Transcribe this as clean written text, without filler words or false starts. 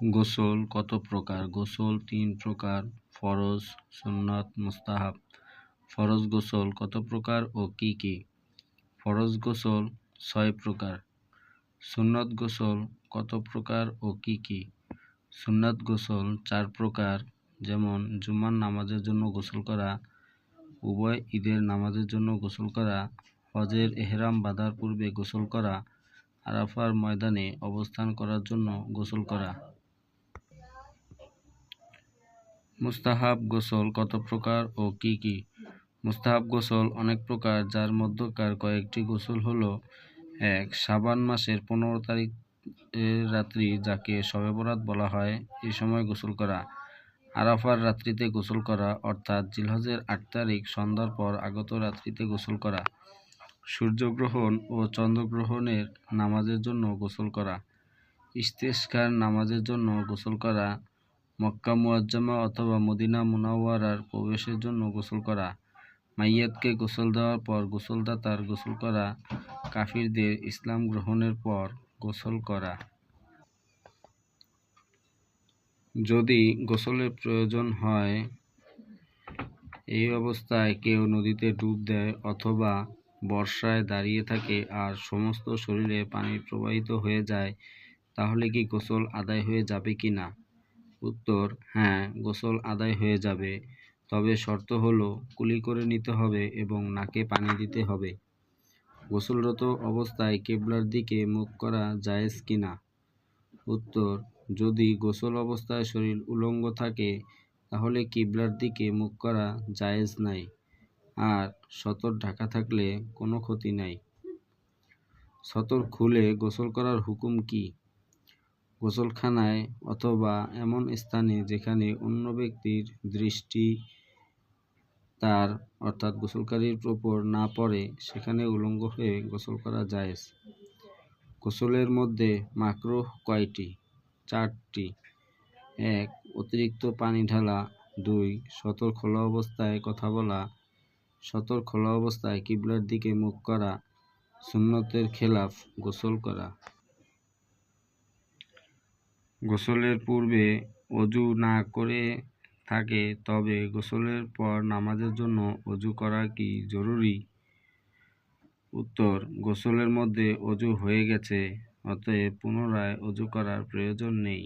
গোসল কত প্রকার? গোসল ৩ প্রকার: ফরজ, সুন্নত, মুস্তাহাব। ফরজ গোসল কত প্রকার ও কি কি? ফরজ গোসল ৬ প্রকার। সুন্নত গোসল কত প্রকার ও কি কি? সুন্নত গোসল ৪ প্রকার, যেমন জুমার নামাজের জন্য গোসল করা, উভয় ঈদের নামাজের জন্য গোসল করা, হজের এহরাম বাঁধার পূর্বে গোসল করা, আরাফার ময়দানে অবস্থান করার জন্য গোসল করা। মুস্তাহাব গোসল কত প্রকার ও কি কি? মুস্তাহাব গোসল অনেক প্রকার, যার মধ্যকার কয়েকটি গোসল হলো: ১. শাবান মাসের ১৫ তারিখের রাত্রি, যাকে শবে বরাত বলা হয়, এই সময় গোসল করা। আরাফার রাত্রিতে গোসল করা, অর্থাৎ জিলহজের ৮ তারিখ সন্ধ্যার পর আগত রাত্রিতে গোসল করা। সূর্যগ্রহণ ও চন্দ্রগ্রহণের নামাজের জন্য গোসল করা। ইস্তেসকার নামাজের জন্য গোসল করা। মক্কা মুআজ্জামা অথবা মদিনা মুনাওয়ারার প্রবেশের জন্য গোসল করা। মাইয়াতকে গোসল দেওয়ার পর গোসলদাতার গোসল করা। কাফিরদের ইসলাম গ্রহণের পর গোসল করা। যদি গোসলের প্রয়োজন হয়, এই অবস্থায় কেউ নদীতে ডুব দেয় অথবা বর্ষায় দাঁড়িয়ে থাকে আর সমস্ত শরীরে পানি প্রবাহিত হয়ে যায়, তাহলে কি গোসল আদায় হয়ে যাবে কি না? উত্তর: হ্যাঁ, গোসল আদায় হয়ে যাবে, তবে শর্ত হলো কুলি করে নিতে হবে এবং নাকে পানি দিতে হবে। গোসলরত অবস্থায় কিবলার দিকে মুখ করা জায়েজ কিনা? উত্তর: যদি গোসল অবস্থায় শরীর উলঙ্গ থাকে, তাহলে কিবলার দিকে মুখ করা জায়েজ নাই, আর সতর ঢাকা থাকলে কোনো ক্ষতি নাই। সতর খুলে গোসল করার হুকুম কি? গোসলখানায় অথবা এমন স্থানে যেখানে অন্য ব্যক্তির দৃষ্টি তার অর্থাৎ গোসলকারীর উপর না পড়ে, সেখানে উলঙ্গ হয়ে গোসল করা জায়েজ। গোসলের মধ্যে মাকরুহ কয়টি? 4টি। ১. অতিরিক্ত পানি ঢালা। ২. সতর খোলা অবস্থায় কথা বলা। সতর খোলা অবস্থায় কিবলার দিকে মুখ করা। সুন্নতের খেলাফ গোসল করা। গোসলের পূর্বে অজু না করে থাকে, তবে গোসলের পর নামাজের জন্য অজু করা কি জরুরি? উত্তর: গোসলের মধ্যে অজু হয়ে গেছে, অতএব পুনরায় অজু করার প্রয়োজন নেই।